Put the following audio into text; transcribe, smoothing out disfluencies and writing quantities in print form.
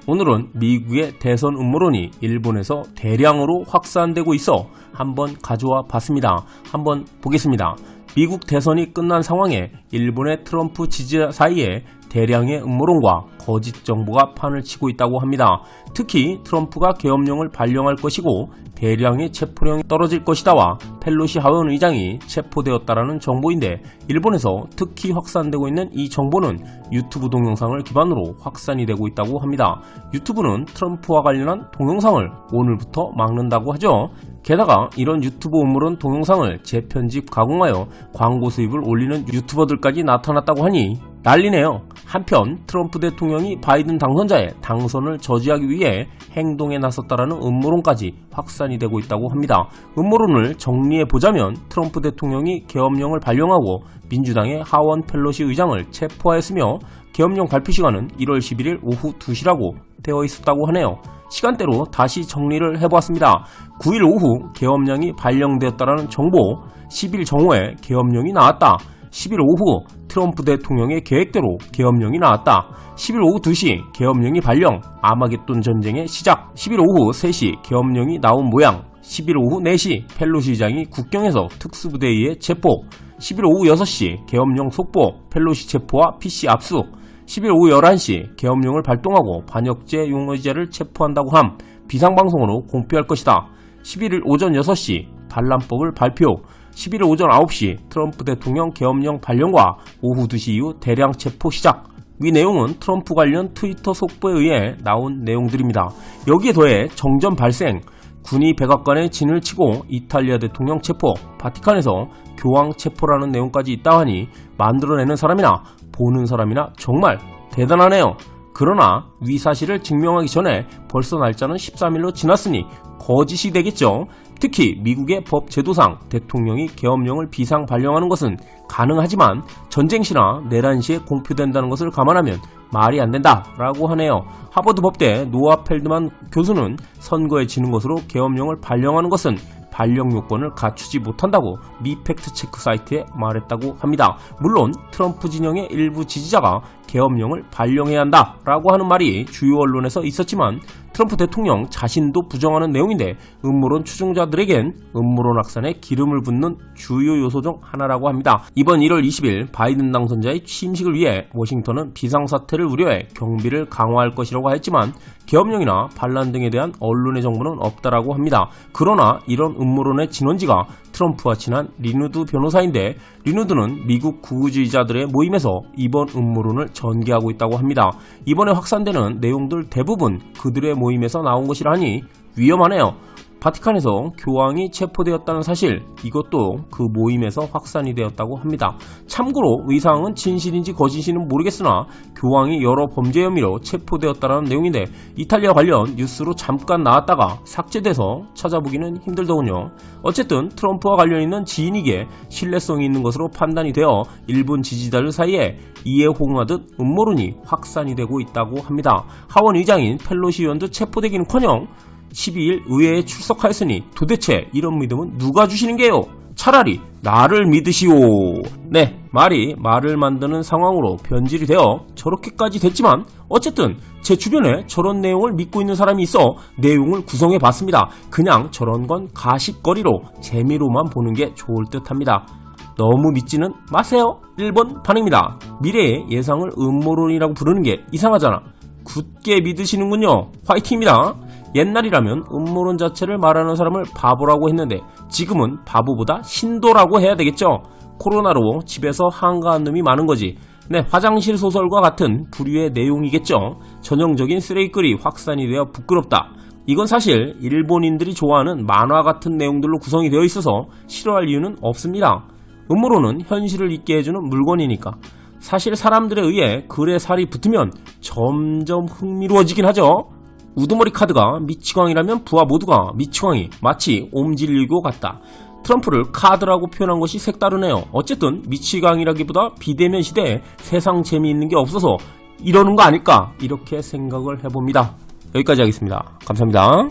오늘은 미국의 대선 음모론이 일본에서 대량으로 확산되고 있어 한번 가져와 봤습니다. 한번 보겠습니다. 미국 대선이 끝난 상황에 일본의 트럼프 지지자 사이에 대량의 음모론과 거짓 정보가 판을 치고 있다고 합니다. 특히 트럼프가 계엄령을 발령할 것이고 대량의 체포령이 떨어질 것이다와 펠로시 하원 의장이 체포되었다라는 정보인데, 일본에서 특히 확산되고 있는 이 정보는 유튜브 동영상을 기반으로 확산이 되고 있다고 합니다. 유튜브는 트럼프와 관련한 동영상을 오늘부터 막는다고 하죠. 게다가 이런 유튜브 음모론 동영상을 재편집 가공하여 광고 수입을 올리는 유튜버들까지 나타났다고 하니 난리네요. 한편 트럼프 대통령이 바이든 당선자의 당선을 저지하기 위해 행동에 나섰다라는 음모론까지 확산이 되고 있다고 합니다. 음모론을 정리해보자면 트럼프 대통령이 계엄령을 발령하고 민주당의 하원 펠로시 의장을 체포하였으며 계엄령 발표 시간은 1월 11일 오후 2시라고 되어 있었다고 하네요. 시간대로 다시 정리를 해보았습니다. 9일 오후 계엄령이 발령되었다라는 정보, 10일 정오에 계엄령이 나왔다. 10일 오후 트럼프 대통령의 계획대로 계엄령이 나왔다. 10일 오후 2시 계엄령이 발령, 아마겟돈 전쟁의 시작. 10일 오후 3시 계엄령이 나온 모양. 10일 오후 4시 펠로시 의장이 국경에서 특수부대에 의해 체포. 10일 오후 6시 계엄령 속보, 펠로시 체포와 PC 압수. 10일 오후 11시 계엄령을 발동하고 반역죄 용의자를 체포한다고 함. 비상방송으로 공표할 것이다. 11일 오전 6시 반란법을 발표. 11일 오전 9시 트럼프 대통령 계엄령 발령과 오후 2시 이후 대량 체포 시작. 위 내용은 트럼프 관련 트위터 속보에 의해 나온 내용들입니다. 여기에 더해 정전 발생, 군이 백악관에 진을 치고 이탈리아 대통령 체포, 바티칸에서 교황 체포라는 내용까지 있다 하니 만들어내는 사람이나 보는 사람이나 정말 대단하네요. 그러나 위 사실을 증명하기 전에 벌써 날짜는 13일로 지났으니 거짓이 되겠죠. 특히 미국의 법 제도상 대통령이 계엄령을 비상 발령하는 것은 가능하지만 전쟁 시나 내란 시에 공표된다는 것을 감안하면 말이 안 된다라고 하네요. 하버드 법대 노아 펠드만 교수는 선거에 지는 것으로 계엄령을 발령하는 것은 발령 요건을 갖추지 못한다고 미 팩트체크 사이트에 말했다고 합니다. 물론 트럼프 진영의 일부 지지자가 계엄령을 발령해야 한다라고 하는 말이 주요 언론에서 있었지만 트럼프 대통령 자신도 부정하는 내용인데 음모론 추종자들에겐 음모론 확산에 기름을 붓는 주요 요소 중 하나라고 합니다. 이번 1월 20일 바이든 당선자의 취임식을 위해 워싱턴은 비상사태를 우려해 경비를 강화할 것이라고 했지만 계엄령이나 반란 등에 대한 언론의 정보는 없다라고 합니다. 그러나 이런 음모론의 진원지가 트럼프와 친한 리누드 변호사인데, 리누드는 미국 구구주의자들의 모임에서 이번 음모론을 전개하고 있다고 합니다. 이번에 확산되는 내용들 대부분 그들의 모임에서 나온 것이라니 위험하네요. 바티칸에서 교황이 체포되었다는 사실, 이것도 그 모임에서 확산이 되었다고 합니다. 참고로 이 사항은 진실인지 거짓인지는 모르겠으나 교황이 여러 범죄 혐의로 체포되었다는 내용인데 이탈리아 관련 뉴스로 잠깐 나왔다가 삭제돼서 찾아보기는 힘들더군요. 어쨌든 트럼프와 관련 있는 지인에게 신뢰성이 있는 것으로 판단이 되어 일본 지지자들 사이에 이해 호응하듯 음모론이 확산이 되고 있다고 합니다. 하원 의장인 펠로시 의원도 체포되기는커녕 12일 의회에 출석하였으니 도대체 이런 믿음은 누가 주시는 게요? 차라리 나를 믿으시오. 네, 말이 말을 만드는 상황으로 변질이 되어 저렇게까지 됐지만 어쨌든 제 주변에 저런 내용을 믿고 있는 사람이 있어 내용을 구성해 봤습니다. 그냥 저런 건 가십거리로 재미로만 보는 게 좋을 듯 합니다. 너무 믿지는 마세요. 1번 반응입니다. 미래의 예상을 음모론이라고 부르는 게 이상하잖아. 굳게 믿으시는군요. 화이팅입니다. 옛날이라면 음모론 자체를 말하는 사람을 바보라고 했는데 지금은 바보보다 신도라고 해야 되겠죠. 코로나로 집에서 한가한 놈이 많은 거지. 네, 화장실 소설과 같은 부류의 내용이겠죠. 전형적인 쓰레기글이 확산이 되어 부끄럽다. 이건 사실 일본인들이 좋아하는 만화 같은 내용들로 구성이 되어 있어서 싫어할 이유는 없습니다. 음모론은 현실을 잊게 해주는 물건이니까. 사실 사람들에 의해 글에 살이 붙으면 점점 흥미로워지긴 하죠. 우두머리 카드가 미치광이라면 부하 모두가 미치광이, 마치 옴질리고 같다. 트럼프를 카드라고 표현한 것이 색다르네요. 어쨌든 미치광이라기보다 비대면 시대에 세상 재미있는 게 없어서 이러는 거 아닐까, 이렇게 생각을 해봅니다. 여기까지 하겠습니다. 감사합니다.